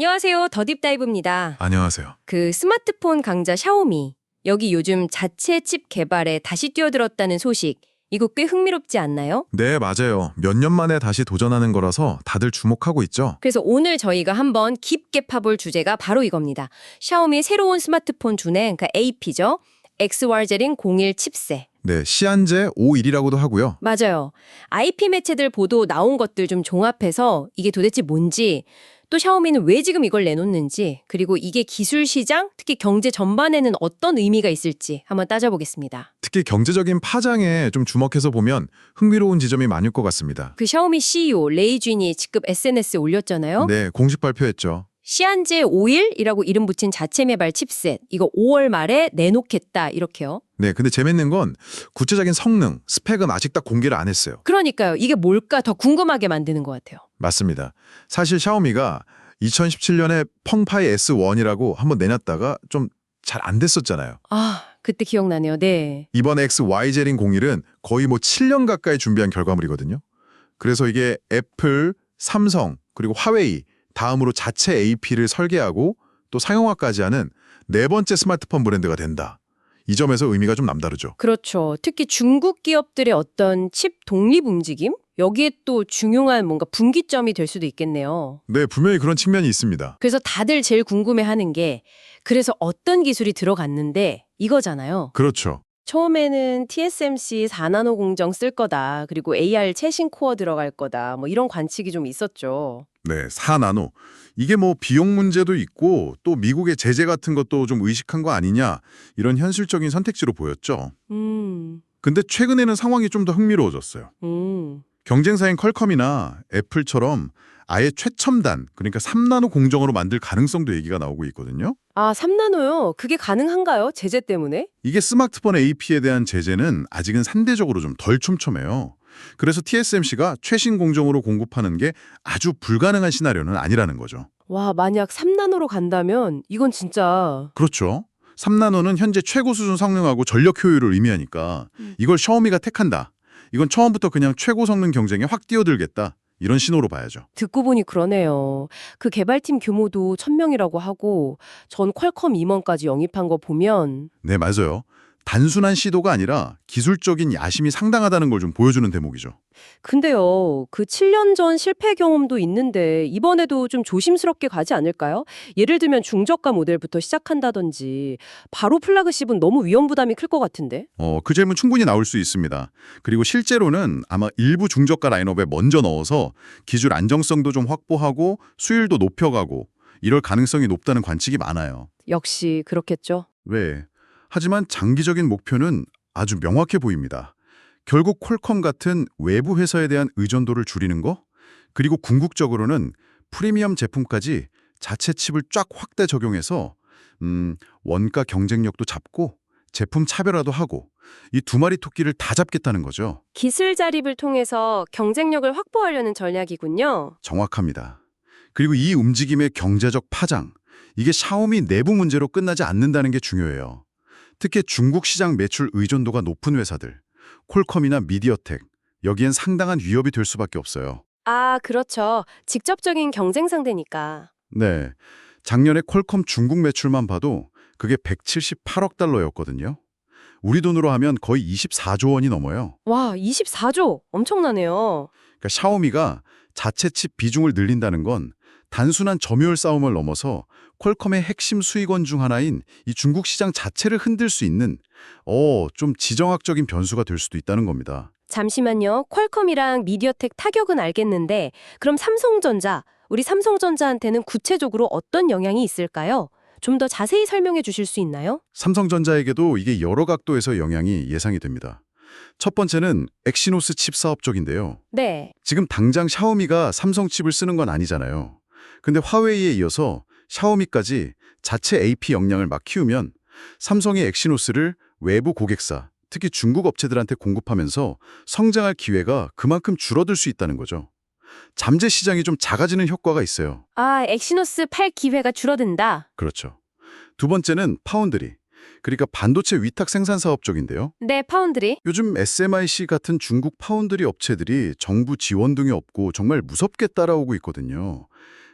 안녕하세요. 더딥다이브입니다. 안녕하세요. 그 스마트폰 강자 샤오미. 여기 요즘 자체 칩 개발에 다시 뛰어들었다는 소식. 이거 꽤 흥미롭지 않나요? 네, 맞아요. 몇 년 만에 다시 도전하는 거라서 다들 주목하고 있죠. 그래서 오늘 저희가 한번 깊게 파볼 주제가 바로 이겁니다. 샤오미의 새로운 스마트폰 두뇌, 그러니까 AP죠. XYZ 01 칩셋. 네, 시안제 51이라고도 하고요. 맞아요. IP 매체들 보도 나온 것들 좀 종합해서 이게 도대체 뭔지, 또 샤오미는 왜 지금 이걸 내놓는지, 그리고 이게 기술 시장, 특히 경제 전반에는 어떤 의미가 있을지 한번 따져보겠습니다. 특히 경제적인 파장에 좀 주목해서 보면 흥미로운 지점이 많을 것 같습니다. 그 샤오미 CEO 레이쥔이 직접 SNS에 올렸잖아요. 네, 공식 발표했죠. 시안제 51이라고 이름 붙인 자체 개발 칩셋, 이거 5월 말에 내놓겠다 이렇게요. 네, 근데 재밌는 건 구체적인 성능, 스펙은 아직 딱 공개를 안 했어요. 그러니까요. 이게 뭘까 더 궁금하게 만드는 것 같아요. 맞습니다. 사실 샤오미가 2017년에 펑파이 S1이라고 한번 내놨다가 좀 잘 안 됐었잖아요. 아, 그때 기억나네요. 네. 이번 XYZ 01은 거의 7년 가까이 준비한 결과물이거든요. 그래서 이게 애플, 삼성, 그리고 화웨이 다음으로 자체 AP를 설계하고 또 상용화까지 하는 네 번째 스마트폰 브랜드가 된다. 이 점에서 의미가 좀 남다르죠. 그렇죠. 특히 중국 기업들의 어떤 칩 독립 움직임? 여기에 또 중요한 뭔가 분기점이 될 수도 있겠네요. 네, 분명히 그런 측면이 있습니다. 그래서 다들 제일 궁금해하는 게 그래서 어떤 기술이 들어갔는데 이거잖아요. 그렇죠. 처음에는 TSMC 4나노 공정 쓸 거다. 그리고 AR 최신 코어 들어갈 거다. 뭐 이런 관측이 좀 있었죠. 네, 4나노. 이게 비용 문제도 있고 또 미국의 제재 같은 것도 좀 의식한 거 아니냐 이런 현실적인 선택지로 보였죠. 근데 최근에는 상황이 좀 더 흥미로워졌어요. 경쟁사인 퀄컴이나 애플처럼 아예 최첨단, 그러니까 3나노 공정으로 만들 가능성도 얘기가 나오고 있거든요. 아, 3나노요? 그게 가능한가요? 제재 때문에? 이게 스마트폰 AP에 대한 제재는 아직은 상대적으로 좀 덜 촘촘해요. 그래서 TSMC가 최신 공정으로 공급하는 게 아주 불가능한 시나리오는 아니라는 거죠. 와, 만약 3나노로 간다면 이건 진짜 그렇죠. 3나노는 현재 최고 수준 성능하고 전력 효율을 의미하니까 이걸 샤오미가 택한다. 이건 처음부터 그냥 최고 성능 경쟁에 확 뛰어들겠다. 이런 신호로 봐야죠. 듣고 보니 그러네요. 그 개발팀 규모도 1000명이라고 하고 전 퀄컴 임원까지 영입한 거 보면 네, 맞아요. 단순한 시도가 아니라 기술적인 야심이 상당하다는 걸 좀 보여주는 대목이죠. 근데요. 그 7년 전 실패 경험도 있는데 이번에도 좀 조심스럽게 가지 않을까요? 예를 들면 중저가 모델부터 시작한다든지 바로 플래그십은 너무 위험 부담이 클 것 같은데. 그 질문 충분히 나올 수 있습니다. 그리고 실제로는 아마 일부 중저가 라인업에 먼저 넣어서 기술 안정성도 좀 확보하고 수율도 높여가고 이럴 가능성이 높다는 관측이 많아요. 역시 그렇겠죠. 왜? 하지만 장기적인 목표는 아주 명확해 보입니다. 결국 퀄컴 같은 외부 회사에 대한 의존도를 줄이는 거, 그리고 궁극적으로는 프리미엄 제품까지 자체 칩을 쫙 확대 적용해서 원가 경쟁력도 잡고 제품 차별화도 하고 이 두 마리 토끼를 다 잡겠다는 거죠. 기술 자립을 통해서 경쟁력을 확보하려는 전략이군요. 정확합니다. 그리고 이 움직임의 경제적 파장, 이게 샤오미 내부 문제로 끝나지 않는다는 게 중요해요. 특히 중국 시장 매출 의존도가 높은 회사들, 퀄컴이나 미디어텍, 여기엔 상당한 위협이 될 수밖에 없어요. 아, 그렇죠. 직접적인 경쟁 상대니까. 네, 작년에 퀄컴 중국 매출만 봐도 그게 178억 달러였거든요. 우리 돈으로 하면 거의 24조 원이 넘어요. 와, 24조! 엄청나네요. 그러니까 샤오미가 자체 칩 비중을 늘린다는 건 단순한 점유율 싸움을 넘어서 퀄컴의 핵심 수익원 중 하나인 이 중국 시장 자체를 흔들 수 있는 좀 지정학적인 변수가 될 수도 있다는 겁니다. 잠시만요. 퀄컴이랑 미디어텍 타격은 알겠는데 그럼 삼성전자, 우리 삼성전자한테는 구체적으로 어떤 영향이 있을까요? 좀 더 자세히 설명해 주실 수 있나요? 삼성전자에게도 이게 여러 각도에서 영향이 예상이 됩니다. 첫 번째는 엑시노스 칩 사업 쪽인데요. 네. 지금 당장 샤오미가 삼성 칩을 쓰는 건 아니잖아요. 근데 화웨이에 이어서 샤오미까지 자체 AP 역량을 막 키우면 삼성의 엑시노스를 외부 고객사, 특히 중국 업체들한테 공급하면서 성장할 기회가 그만큼 줄어들 수 있다는 거죠. 잠재 시장이 좀 작아지는 효과가 있어요. 아, 엑시노스 팔 기회가 줄어든다. 그렇죠. 두 번째는 파운드리, 그러니까 반도체 위탁 생산 사업 쪽인데요. 네, 파운드리. 요즘 SMIC 같은 중국 파운드리 업체들이 정부 지원 등이 없고 정말 무섭게 따라오고 있거든요.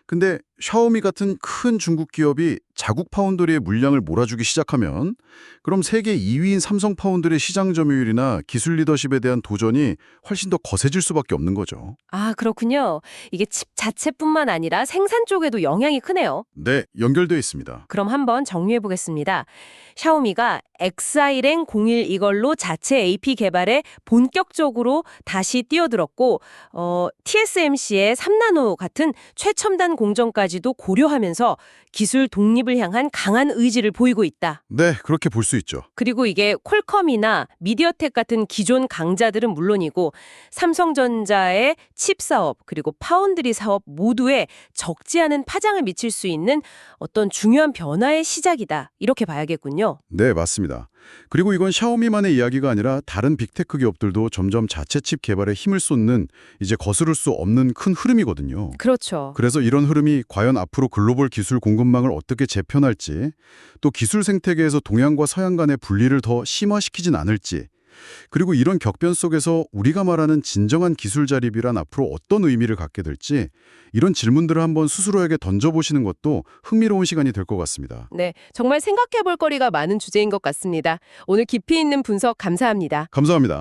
근데 샤오미 같은 큰 중국 기업이 자국 파운드리의 물량을 몰아주기 시작하면 그럼 세계 2위인 삼성 파운드리의 시장 점유율이나 기술 리더십에 대한 도전이 훨씬 더 거세질 수밖에 없는 거죠. 아, 그렇군요. 이게 칩 자체뿐만 아니라 생산 쪽에도 영향이 크네요. 네, 연결돼 있습니다. 그럼 한번 정리해 보겠습니다. 샤오미가 Xiren 01 이걸로 자체 AP 개발에 본격적으로 다시 뛰어들었고 TSMC의 3나노 같은 최첨단 공정까지도 고려하면서 기술 독립을 향한 강한 의지를 보이고 있다. 네, 그렇게 볼 수 있죠. 그리고 이게 퀄컴이나 미디어텍 같은 기존 강자들은 물론이고 삼성전자의 칩 사업 그리고 파운드리 사업 모두에 적지 않은 파장을 미칠 수 있는 어떤 중요한 변화의 시작이다. 이렇게 봐야겠군요. 네, 맞습니다. 그리고 이건 샤오미만의 이야기가 아니라 다른 빅테크 기업들도 점점 자체 칩 개발에 힘을 쏟는 이제 거스를 수 없는 큰 흐름이거든요. 그렇죠. 그래서 이런 흐름이 과연 앞으로 글로벌 기술 공급망을 어떻게 재편할지, 또 기술 생태계에서 동양과 서양 간의 분리를 더 심화시키진 않을지, 그리고 이런 격변 속에서 우리가 말하는 진정한 기술 자립이란 앞으로 어떤 의미를 갖게 될지 이런 질문들을 한번 스스로에게 던져보시는 것도 흥미로운 시간이 될 것 같습니다. 네, 정말 생각해 볼 거리가 많은 주제인 것 같습니다. 오늘 깊이 있는 분석 감사합니다. 감사합니다.